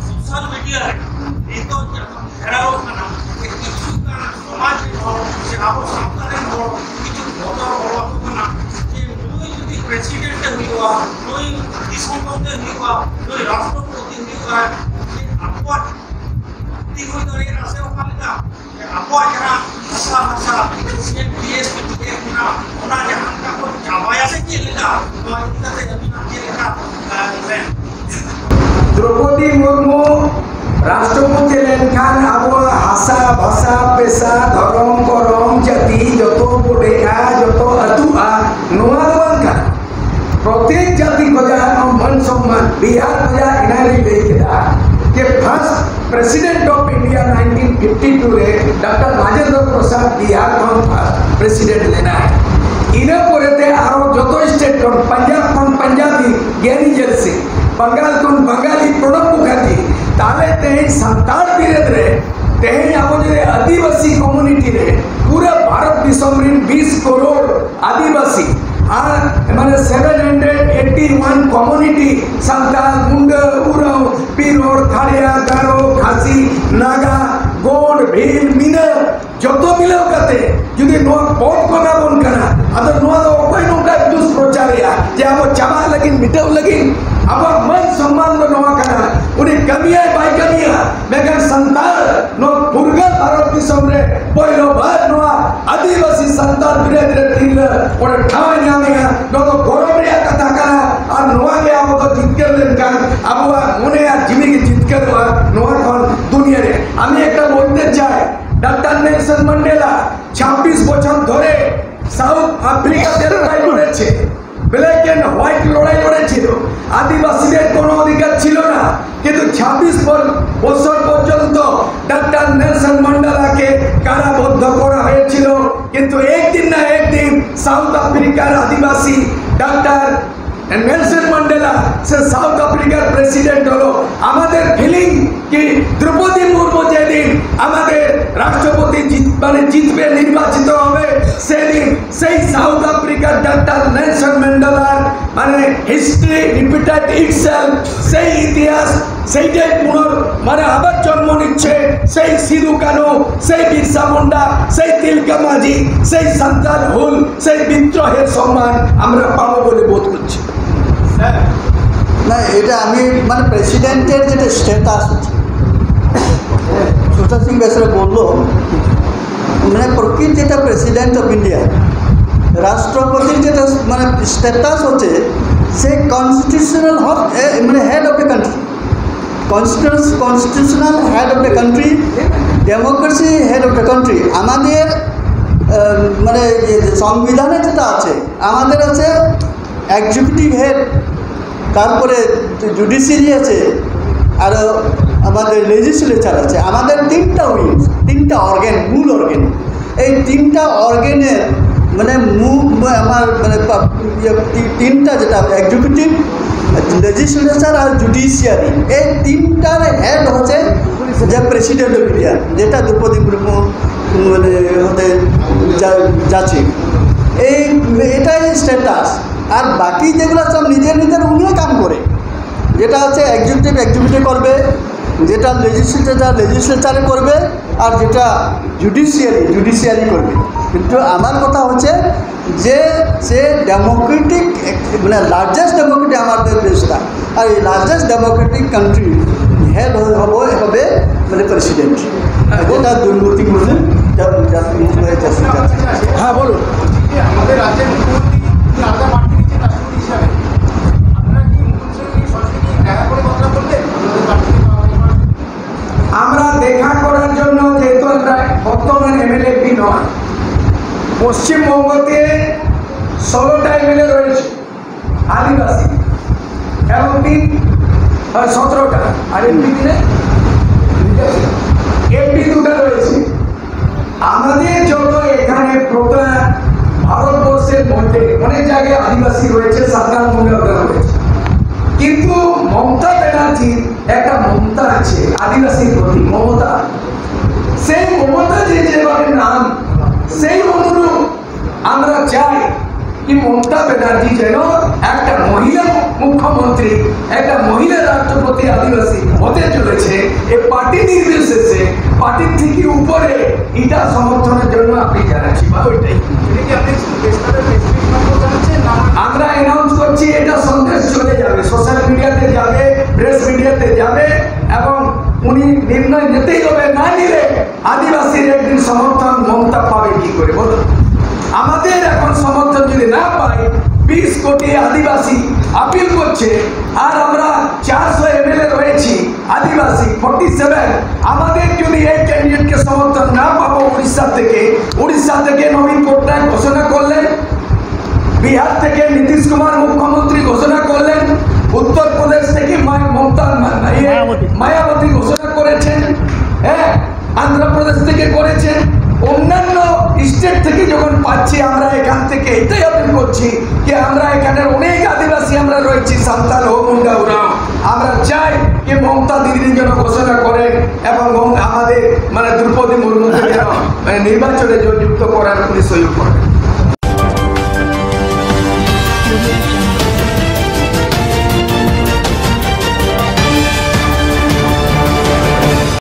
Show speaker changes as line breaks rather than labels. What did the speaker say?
Social media घेराव समाज से अब सावधान किछु प्रेसिडेंट हुआ कोई दिसंबंधे हुआ कोई राष्ट्रपति हुआ आपको हुई तो ये रास्ते वाला आपको जहाँ भाषा भाषा से बीएस के ना उन्हें जहाँ का कोई जावाया से किया लेगा तो इतना से अभी ना किया लेगा
द्रौपदी मुर्मू राष्ट्रपति लेनखान अब हासा भाषा पेशा धर्म करम जाति जो बुढ़ेगा जो अतुआ प्रत्येक जाति को मान सम्मान बिहार को इनारी लेकिदा के फर्स्ट प्रेसिडेंट ऑफ इंडिया 1952 रे डॉक्टर राजेंद्र प्रसाद बिहार को फर्स्ट प्रेसिडेंट लेना है इना पोरेते आरो जतो स्टेट को पंजाबी ज्ञानी जर्सी बंगाल को बंगाली प्रणब मुखर्जी ताले तेही संताल पीरियड रे तेही आबो जे आदिवासी कम्युनिटी रे पूरा भारत विश्व में 20 करोड़ आदिवासी माने 781 कम्युनिटी संताल मुंडा उराव पीरोर खाड़िया गारो खासी नागा गोंड भील मीना जतो मिलाव कते जुदी नो बहुत कोना बन कना अद नो दो कोई नोका दुष्प्रचारिया जे अब चाबा लगिन मिटाव लगिन अब मन सम्मान नो नवा कना उनी कमिया बाय कमिया मेगन संताल नो पुरगा भारत दिसम रे पहिलो बार नो आदिवासी संताल धीरे धीरे तिल और ठाव न्यामेगा नो तो गौरव रे कथा कना और नोवा के अब तो जितकर लेनका अब मने आ जिमी के जितकर नोवा कोन दुनिया रे আমি একটা বলতে চাই ডক্টর নেলসন ম্যান্ডেলা 26 বছর ধরে সাউথ আফ্রিকাতে লড়াই করেছে ব্ল্যাক এন্ড হোয়াইট লড়াই করেছিল আদিবাসীদের কোনো অধিকার ছিল না কিন্তু 26 বছর পর্যন্ত ডক্টর নেলসন ম্যান্ডেলাকে কারাবদ্ধ করা হয়েছিল কিন্তু একদিন না একদিন সাউথ আফ্রিকার আদিবাসী ডক্টর नेल्सन मंडेला से साउथ अफ्रिकार प्रेसिडेंट हलो आमादेर फिलिंग कि द्रौपदी मुर्मू जेदिन आमादेर राष्ट्रपति माने जितबे निर्वाचित होबे सेदिन सेई साउथ अफ्रिकार डॉक्टर नेल्सन मंडेलार माने हिस्ट्री रिपीटेड इटसेल्फ सेई इतिहास सेइटाई पुनर माने आबार जन्म निच्छे सेई सिधु कानो सेई बिरसा मुंडा सेई तिलका माझी सेई संताल हुल सेई विद्रोहेर सम्मान आमरा पाबो बोले बोध करछि
না এটা আমি মানে প্রেসিডেন্টের যেটা স্ট্যাটাস সুশান্ত সিং বেসরা বললো মানে প্রকৃত যেটা প্রেসিডেন্ট অফ ইন্ডিয়া রাষ্ট্রপতির যেটা মানে স্ট্যাটাস হচ্ছে সে কনস্টিটিউশনাল মানে head of the country constitutional head of the country democracy head of the country আমাদের মানে সংবিধানে যেটা আছে আমাদের আছে एग्जीक्यूटिव हेड तारपरे जुडिशियरी आछे और आमादेर लेजिस्लेचर आछे आमादेर तीनटा उइंग तीनटा अर्गेन मूल अर्गेन এই तीनटा अर्गेनेर माने आमार माने तीनटा जेटा एग्जीक्यूटिव लेजिस्लेचर और जुडिशियरी এই तीनटार हेड होच्छे जे प्रेसिडेंट अफ इंडिया जेटा द्रौपदी मुर्मू माने होते जाच्छे एटाई स्टेटास और बाकी जेगुलो सब निजेर निजेर उनिও काम करे जेटा होच्छे एग्जीक्यूटिव करबे जेटा लेजिस्लेचर करबे और जेटा जुडिशियरी करबे किन्तु आमार कथा होच्छे जे से डेमोक्रेटिक माने लार्जेस्ट डेमोक्रेटिक आमादेर देशटा और लार्जेस्ट डेमोक्रेटिक कान्ट्री हेड होबे माने प्रेसिडेंट जेटा दुर्नीति मुक्त हाँ बोलुन
আমাদের রাজ্যের মুখ্যমন্ত্রী আলাদা পার্টি নিচ্ছে রাষ্ট্রপতি হিসাবে আপনারা কি মুখ্যমন্ত্রীর সরাসরি দেখা করে কথা বললেন
আমরা দেখা করার জন্য যেহেতু আমরা বর্তমান এমএলএপি নয় পশ্চিমবঙ্গতে 16টা এমএলএ রয়েছে আদিবাসী এবং 17টা আর এমপি দুটা রয়েছে আমাদের যত এখানে ভারতবর্ষের মধ্যে অনেক জায়গায় আদিবাসী রয়েছে সাঁওতাল মুন্ডা রয়েছে কিন্তু মমতা ব্যানার্জির একটা মমতা আছে আদিবাসীর প্রতি মমতা সেই মমতা যেভাবে নাম সেই অনুরূপ আমরা চাই कि ममता बनर्जी जेन एक মুখ্যমন্ত্রী একটা মহিলা রাষ্ট্রপতি আদিবাসী হতে চলেছে, এই পার্টি নির্বিশেষে পার্টির থেকে উপরে এটা সমর্থনের জন্য আপনি জানাচ্ছি বা ওইটাই আমরা অ্যানাউন্স করছি। এটা সন্দেশ চলে যাবে, সোশ্যাল মিডিয়াতে যাবে, প্রেস মিডিয়াতে যাবে এবং উনি নির্ণয় নিতেই হবে। না নিলে আদিবাসীর একদিন সমর্থন মমতা পাবে কি করে বলুন? আমাদের এখন সমর্থন যদি না পাই, 20 কোটি আদিবাসী আপিল করছে আর আমরা 400 এমএলএ রয়েছি আদিবাসী 47, আমাদের যদি এই ক্যান্ডিডেটকে সমর্থন না পাবো উড়িষ্যা থেকে নবীন পট্টনায়ক ঘোষণা করলেন, বিহার থেকে নীতিশ কুমার মুখ্যমন্ত্রী ঘোষণা করলেন, উত্তরপ্রদেশ থেকে মায়াবতী ঘোষণা করেছেন, হ্যাঁ আন্ধ্রপ্রদেশ থেকে করেছেন, অন্যান্য স্টেট থেকে যখন পাচ্ছি আমরা এখান থেকে এটাই আপিল করছি যে আমরা এখানে অনেক আদিবাসী আমরা রয়েছি, সাঁওতাল ও মুন্ডা উরাও, আমরা চাই যে মমতা দিদির জন্য ঘোষণা করেন এবং আমাদের দ্রৌপদী মুর্মুকে যেন নির্বাচনে যুক্ত করার উনি সহযোগ করেন।